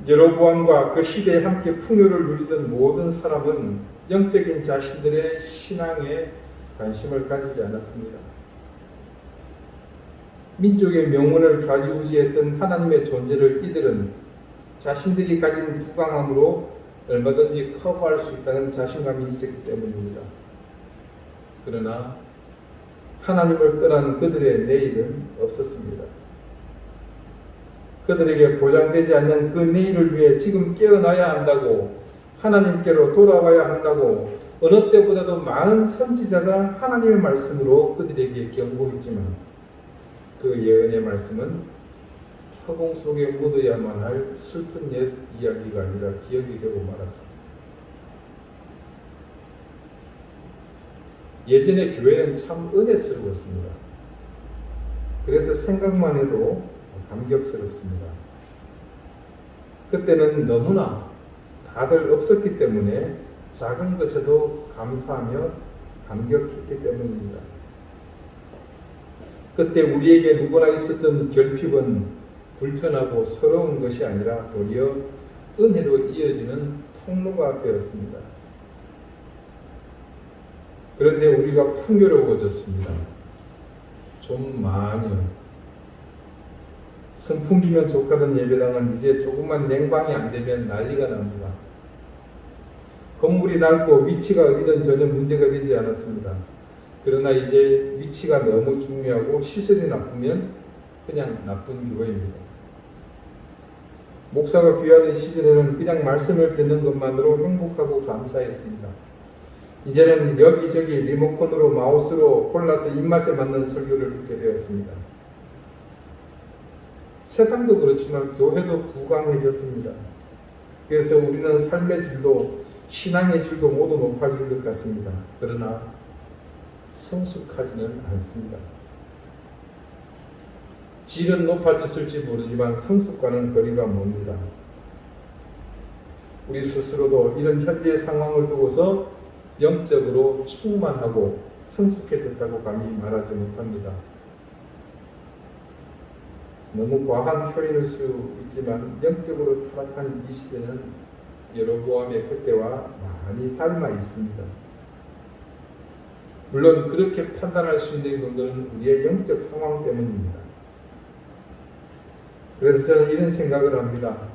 여로보암과 그 시대에 함께 풍요를 누리던 모든 사람은 영적인 자신들의 신앙에 관심을 가지지 않았습니다. 민족의 명운을 좌지우지했던 하나님의 존재를 이들은 자신들이 가진 부강함으로 얼마든지 커버할 수 있다는 자신감이 있었기 때문입니다. 그러나 하나님을 떠난 그들의 내일은 없었습니다. 그들에게 보장되지 않는 그 내일을 위해 지금 깨어나야 한다고, 하나님께로 돌아와야 한다고 어느 때보다도 많은 선지자가 하나님의 말씀으로 그들에게 경고했지만 그 예언의 말씀은 허공 속에 묻어야만 할 슬픈 옛 이야기가 아니라 기억이 되고 말았습니다. 예전의 교회는 참 은혜스러웠습니다. 그래서 생각만 해도 감격스럽습니다. 그때는 너무나 다들 없었기 때문에 작은 것에도 감사하며 감격했기 때문입니다. 그때 우리에게 누구나 있었던 결핍은 불편하고 서러운 것이 아니라 도리어 은혜로 이어지는 통로가 되었습니다. 그런데 우리가 풍요로워졌습니다. 좀 많이요. 선풍기면 족하던 예배당은 이제 조금만 냉방이 안 되면 난리가 납니다. 건물이 넓고 위치가 어디든 전혀 문제가 되지 않았습니다. 그러나 이제 위치가 너무 중요하고 시설이 나쁘면 그냥 나쁜 교회입니다. 목사가 귀하던 시절에는 그냥 말씀을 듣는 것만으로 행복하고 감사했습니다. 이제는 여기저기 리모컨으로 마우스로 골라서 입맛에 맞는 설교를 듣게 되었습니다. 세상도 그렇지만 교회도 부강해졌습니다. 그래서 우리는 삶의 질도 신앙의 질도 모두 높아진 것 같습니다. 그러나 성숙하지는 않습니다. 질은 높아졌을지 모르지만 성숙과는 거리가 멉니다. 우리 스스로도 이런 현재의 상황을 두고서 영적으로 충만하고 성숙해졌다고 감히 말하지 못합니다. 너무 과한 표현일 수 있지만 영적으로 타락한 이 시대는 여로보암의 그때와 많이 닮아 있습니다. 물론 그렇게 판단할 수 있는 근거는 우리의 영적 상황 때문입니다. 그래서 저는 이런 생각을 합니다.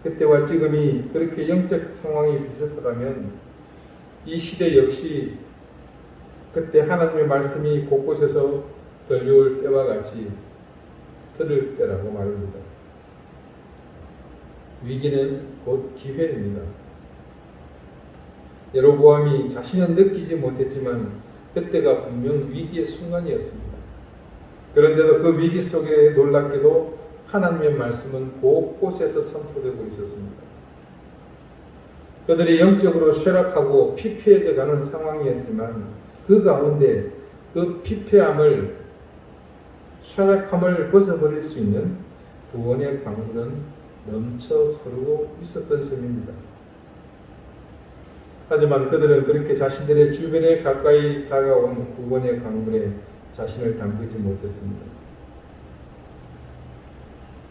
그때와 지금이 그렇게 영적 상황이 비슷하다면 이 시대 역시 그때 하나님의 말씀이 곳곳에서 들려올 때와 같이 들을 때라고 말합니다. 위기는 곧 기회입니다. 여로보암이 자신은 느끼지 못했지만 그때가 분명 위기의 순간이었습니다. 그런데도 그 위기 속에 놀랍게도 하나님의 말씀은 곳곳에서 선포되고 있었습니다. 그들이 영적으로 쇠락하고 피폐해져 가는 상황이었지만 그 가운데 그 피폐함을 쇠락함을 벗어버릴 수 있는 구원의 강물은 넘쳐 흐르고 있었던 셈입니다. 하지만 그들은 그렇게 자신들의 주변에 가까이 다가온 구원의 강물에 자신을 담그지 못했습니다.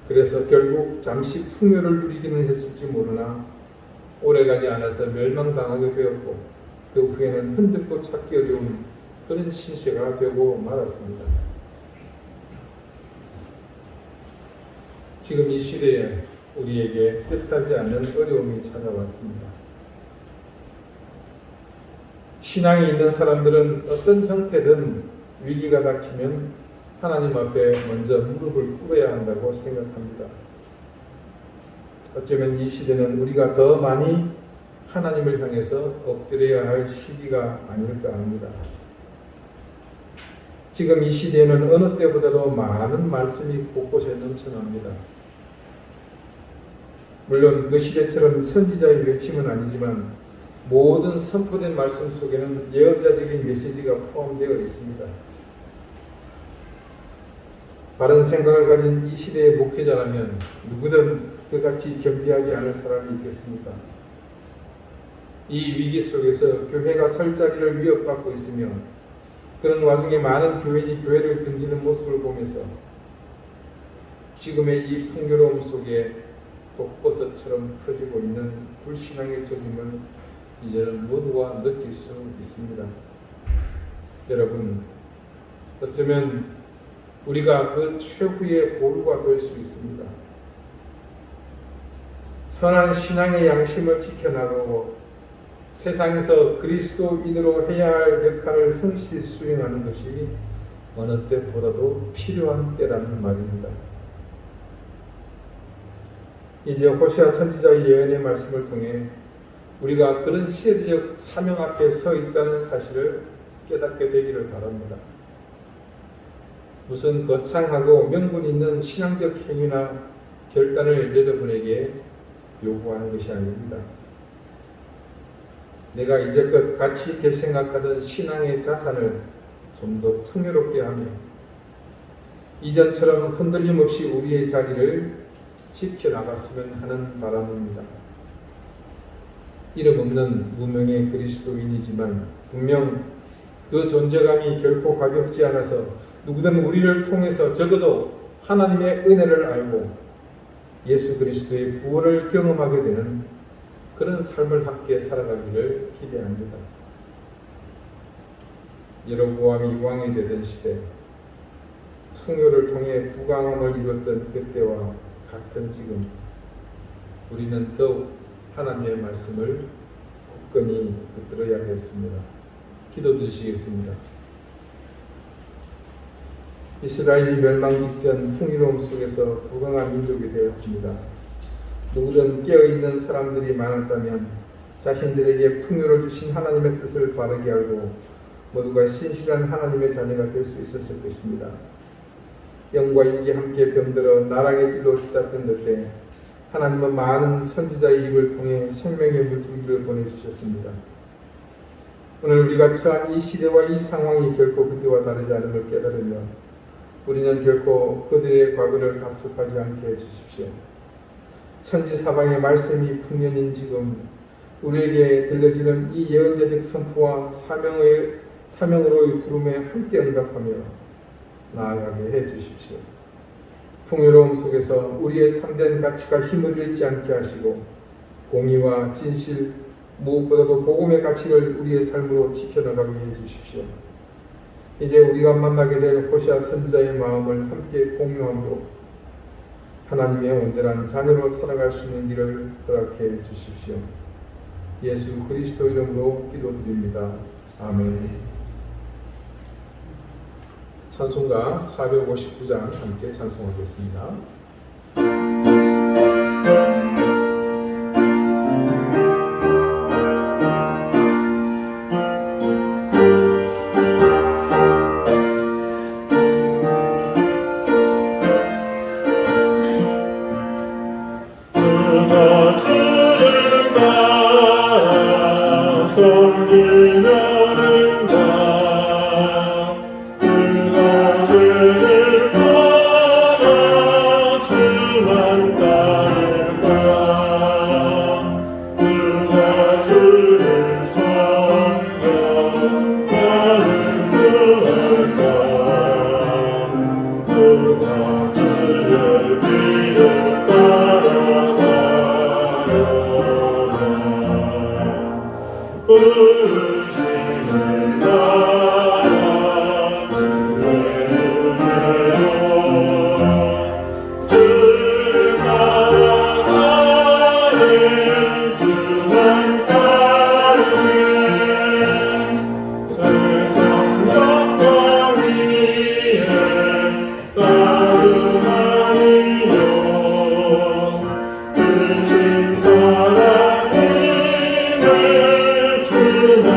그래서 결국 잠시 풍요를 누리기는 했을지 모르나 오래가지 않아서 멸망당하게 되었고 그 후에는 흔적도 찾기 어려운 그런 신세가 되고 말았습니다. 지금 이 시대에 우리에게 뜻하지 않는 어려움이 찾아왔습니다. 신앙이 있는 사람들은 어떤 형태든 위기가 닥치면 하나님 앞에 먼저 무릎을 꿇어야 한다고 생각합니다. 어쩌면 이 시대는 우리가 더 많이 하나님을 향해서 엎드려야 할 시기가 아닐까 합니다. 지금 이 시대에는 어느 때보다도 많은 말씀이 곳곳에 넘쳐납니다. 물론 그 시대처럼 선지자의 외침은 아니지만 모든 선포된 말씀 속에는 예언자적인 메시지가 포함되어 있습니다. 바른 생각을 가진 이 시대의 목회자라면 누구든 그같이 겸비하지 않을 사람이 있겠습니까? 이 위기 속에서 교회가 설 자리를 위협받고 있으며 그런 와중에 많은 교인이 교회를 등지는 모습을 보면서 지금의 이 풍요로움 속에 독버섯처럼 퍼지고 있는 불신앙의 조짐을 이제는 모두가 느낄 수 있습니다. 여러분, 어쩌면 우리가 그 최후의 보루가 될 수 있습니다. 선한 신앙의 양심을 지켜나가고 세상에서 그리스도인으로 해야 할 역할을 성실히 수행하는 것이 어느 때보다도 필요한 때라는 말입니다. 이제 호시아 선지자의 예언의 말씀을 통해 우리가 그런 시대적 사명 앞에 서 있다는 사실을 깨닫게 되기를 바랍니다. 무슨 거창하고 명분 있는 신앙적 행위나 결단을 여러분에게 요구하는 것이 아닙니다. 내가 이제껏 가치 있게 생각하던 신앙의 자산을 좀 더 풍요롭게 하며 이전처럼 흔들림 없이 우리의 자리를 지켜나갔으면 하는 바람입니다. 이름 없는 무명의 그리스도인이지만 분명 그 존재감이 결코 가볍지 않아서 누구든 우리를 통해서 적어도 하나님의 은혜를 알고 예수 그리스도의 구원을 경험하게 되는 그런 삶을 함께 살아가기를 기대합니다. 여로보암이 왕이 되던 시대, 풍요를 통해 부강함을 이뤘던 그때와 같은 지금 우리는 더욱 하나님의 말씀을 굳건히 붙들어야 하겠습니다. 기도드리시겠습니다. 이스라엘이 멸망 직전 풍요로움 속에서 부강한 민족이 되었습니다. 누구든 깨어있는 사람들이 많았다면 자신들에게 풍요를 주신 하나님의 뜻을 바르게 알고 모두가 신실한 하나님의 자녀가 될 수 있었을 것입니다. 영과 육이 함께 병들어 나락의 길로 치닫던 그때 하나님은 많은 선지자의 입을 통해 생명의 물줄기를 보내주셨습니다. 오늘 우리가 처한 이 시대와 이 상황이 결코 그때와 다르지 않음을 깨달으며 우리는 결코 그들의 과거를 답습하지 않게 해주십시오. 천지사방의 말씀이 풍년인 지금 우리에게 들려지는 이 예언자적 선포와 사명으로의 부름에 함께 응답하며 나아가게 해주십시오. 풍요로움 속에서 우리의 참된 가치가 힘을 잃지 않게 하시고 공의와 진실, 무엇보다도 복음의 가치를 우리의 삶으로 지켜나가게 해주십시오. 이제 우리가 만나게 될 호시아 선지자의 마음을 함께 공유함으로 하나님의 온전한 자녀로 살아갈 수 있는 길을 허락해 주십시오. 예수 그리스도 이름으로 기도드립니다. 아멘. 찬송가 459장 함께 찬송하겠습니다.
그가 주를 따라 섬기려는가 그가 죄를 떠나 주만 따를까 그가 주를 섬겨 나는 구할까 그가 주의 길을 부르심을 따라 주의 은혜로 주를 따라가네 주만 따르네 세상 영광 위에 따름하니요 의심 사랑이 주만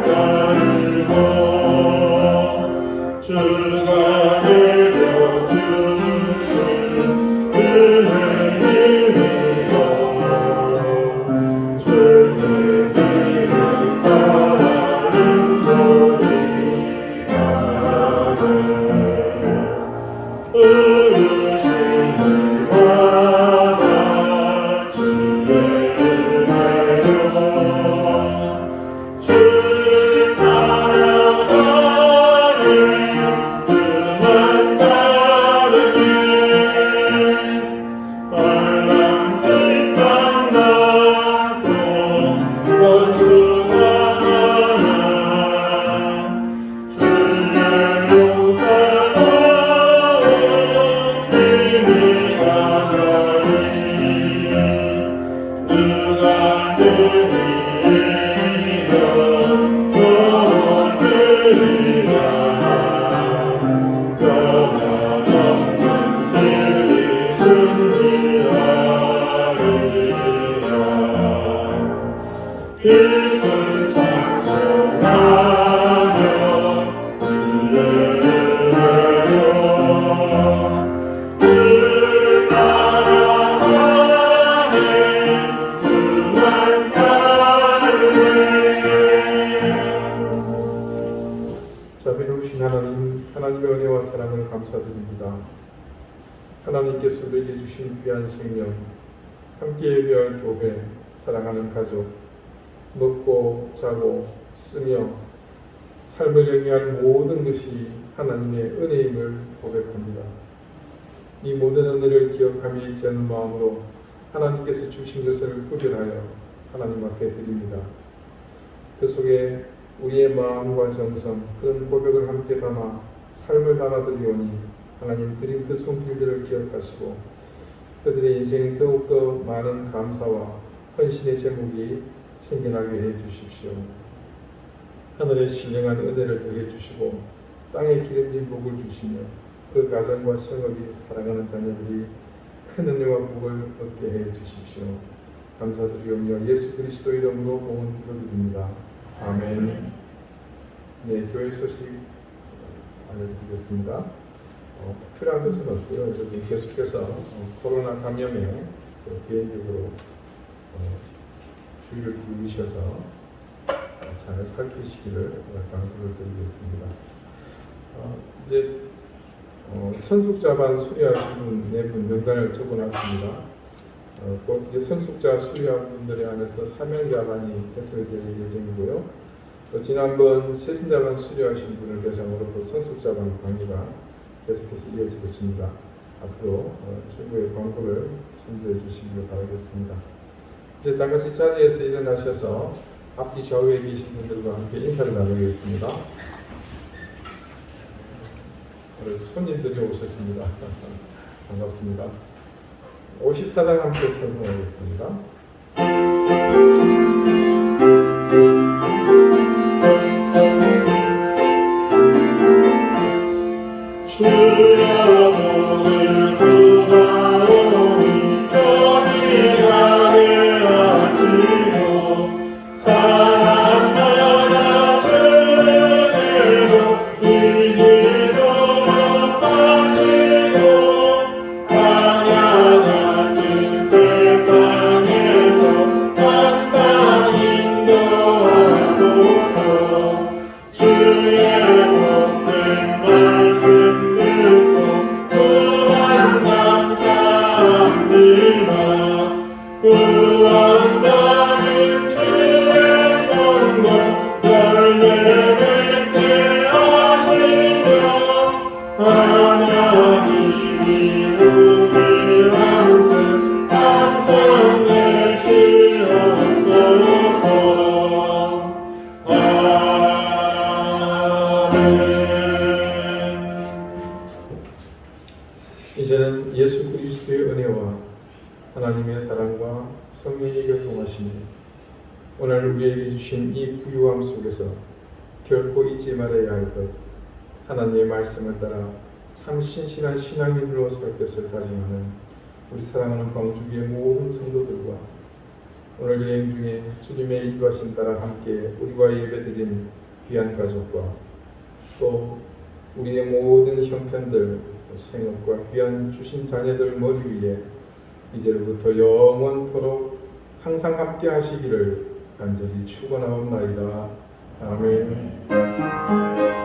따르고 주가 내려주신 은혜이며 주의 길을 따르는 소리가 나네 의심을 받아 주의 은혜로 주를 따라가네 주만 따르네 빨간 빛만 나고 원수가 많아 주의 용서로운 힘이 나가니 누가 느리며 떠들리라 변함없는 진리 승리하리라 기쁜 찬송하며 주의 은혜로 주를 따라가네 주만 따르네
자비로우신 하나님, 하나님의 은혜와 사랑을 감사드립니다. 하나님께서 우리에게 주신 귀한 생명, 함께 예배할 교회, 사랑하는 가족, 먹고 자고 쓰며 삶을 영위한 모든 것이 하나님의 은혜임을 고백합니다. 이 모든 은혜를 기억하며 잊지 않는 마음으로 하나님께서 주신 것을 구별하여 하나님 앞에 드립니다. 그 속에 우리의 마음과 정성, 그런 고백을 함께 담아 삶을 담아드리오니 하나님 드린 그 손길들을 기억하시고 그들의 인생에 더욱더 많은 감사와 헌신의 제목이 생겨나게 해주십시오. 하늘의 신령한 은혜를 더해 주시고 땅에 기름진 복을 주시며 그 가정과 성업이 사랑하는 자녀들이 큰 은혜와 복을 얻게 해 주십시오. 감사드리오며 예수 그리스도 이름으로 고운 기도드립니다. 아멘. 네, 교회 소식 알려드리겠습니다. 특별한 것은 없고요. 여기 계속해서 코로나 감염에 개인적으로 주의를 기울이셔서 잘 살피시기를 당부를 드리겠습니다. 이제 성숙자반 수료하신 분 4분 명단을 적어놨습니다. 곧 이제 성숙자 수료한 분들에 한해서 사명자반이 개설될 예정이고요. 또 지난번 세신자반 수료하신 분을 대상으로 그 성숙자반 강의가 계속해서 이어지겠습니다. 앞으로 충분히 광고를 참조해 주시길 바라겠습니다. 이제 다 같이 자리에서 일어나셔서 앞뒤 좌우에 계신 분들과 함께 인사를 나누겠습니다. 오늘 손님들이 오셨습니다. 반갑습니다. 54단 함께 찬송하겠습니다.
주여 오늘 구하오니 편리하게 하시고 사랑하라 주님으로 이기도록 하시고 광야 같은 세상에서 항상 인도하소서. 주의 복된 말씀 듣고 또한 감사합니다. 구원받은 주의 성도 열매 맺게 하시며 하나님이 우리와 함께 항상 계시옵소서.
이제는 예수 그리스도의 은혜와 하나님의 사랑과 성령의 교통하심이 오늘 우리에게 주신 이 부유함 속에서 결코 잊지 말아야 할 것, 하나님의 말씀을 따라 참 신실한 신앙인으로 살 것을 다짐하는 우리 사랑하는 광주교회 모든 성도들과 오늘 여행 중에 주님의 인도하심 따라 함께 우리와 예배드린 귀한 가족과 또 우리의 모든 형편들, 생업과 귀한 주신 자녀들 머리 위에 이제로부터 영원토록 항상 함께 하시기를 간절히 축원하옵나이다. 아멘.